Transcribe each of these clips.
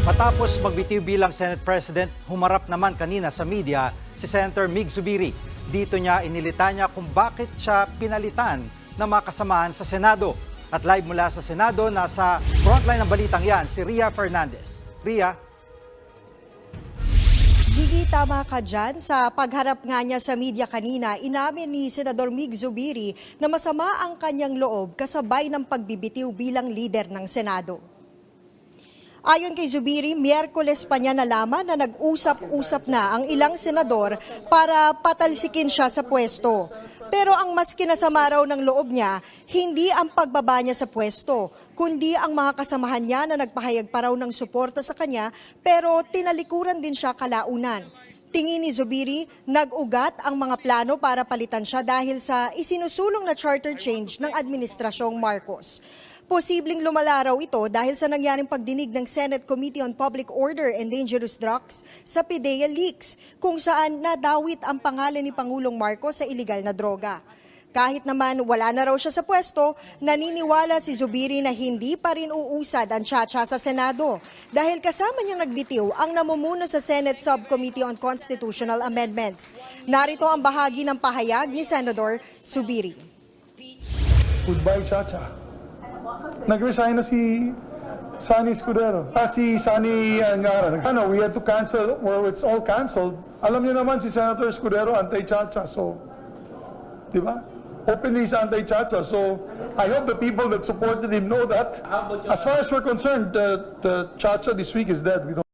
Matapos magbitiw bilang Senate President, humarap naman kanina sa media si Senator Mig Zubiri. Dito niya inilitanya kung bakit siya pinalitan ng mga kasamahan sa Senado. At live mula sa Senado, nasa frontline ng balitang yan, si Ria Fernandez. Ria? Gigi, tama ka dyan. Sa pagharap nga niya sa media kanina, inamin ni Senador Mig Zubiri na masama ang kanyang loob kasabay ng pagbibitiw bilang leader ng Senado. Ayon kay Zubiri, Miyerkules pa niya nalaman na nag-usap-usap na ang ilang senador para patalsikin siya sa pwesto. Pero ang mas kinasama raw ng loob niya, hindi ang pagbaba niya sa pwesto, kundi ang mga kasamahan niya na nagpahayag pa raw ng suporta sa kanya pero tinalikuran din siya kalaunan. Tingin ni Zubiri, nag-ugat ang mga plano para palitan siya dahil sa isinusulong na charter change ng Administrasyong Marcos. Posibleng lumala raw ito dahil sa nangyaring pagdinig ng Senate Committee on Public Order and Dangerous Drugs sa PDEA leaks, kung saan nadawit ang pangalan ni Pangulong Marcos sa iligal na droga. Kahit naman wala na raw siya sa pwesto, naniniwala si Zubiri na hindi pa rin uusad ang tsa-tsa sa Senado dahil kasama niyang nagbitiw ang namumuno sa Senate Subcommittee on Constitutional Amendments. Narito ang bahagi ng pahayag ni Senador Zubiri. Goodbye, Chacha. Nag-resign na si Sunny Escudero. Si Sunny Angara. We had to cancel, or it's all canceled. Alam niyo naman si Senator Escudero, anti-Chacha. So, di ba? Openly is anti-Chacha. So, I hope the people that supported him know that. As far as we're concerned, the Chacha this week is dead. We don't.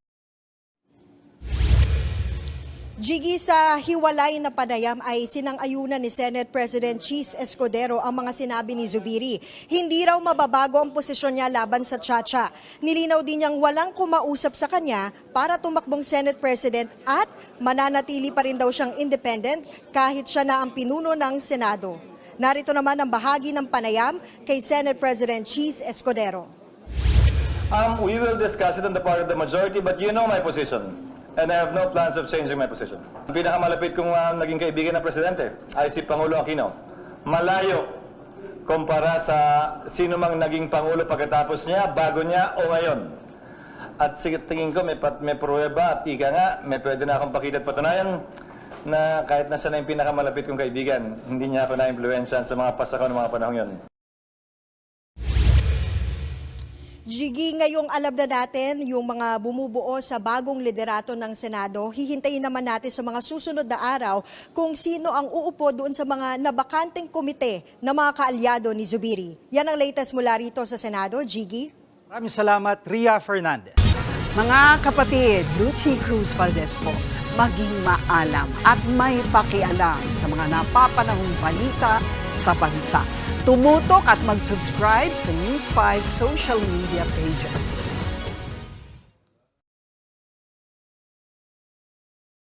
Gigi, sa hiwalay na panayam ay sinang-ayunan ni Senate President Chis Escudero ang mga sinabi ni Zubiri. Hindi raw mababago ang posisyon niya laban sa Chacha. Nilinaw din niyang walang kumausap sa kanya para tumakbong Senate President at mananatili pa rin daw siyang independent kahit siya na ang pinuno ng Senado. Narito naman ang bahagi ng panayam kay Senate President Chis Escudero. We will discuss it on the part of the majority, but you know my position. And I have no plans of changing my position. Ang pinakamalapit kong naging kaibigan ng Presidente ay si Pangulo Aquino. Malayo kumpara sa sino mang naging Pangulo pagkatapos niya, bago niya o ngayon. At tingin ko may pruweba at ika nga, may pwede na akong pakita at patunayan na kahit na siya na yung pinakamalapit kong kaibigan, hindi niya ako na-influensyan sa mga pasakaw ng mga panahon yun. Gigi, ngayong alam na natin yung mga bumubuo sa bagong liderato ng Senado, hihintayin naman natin sa mga susunod na araw kung sino ang uupo doon sa mga nabakanteng komite na mga kaalyado ni Zubiri. Yan ang latest mula rito sa Senado. Gigi? Maraming salamat, Ria Fernandez. Mga kapatid, Lucy Cruz Valdez po, maging maalam at may pakialam sa mga napapanahong balita sa bansa. Tumutok at mag-subscribe sa News 5 social media pages.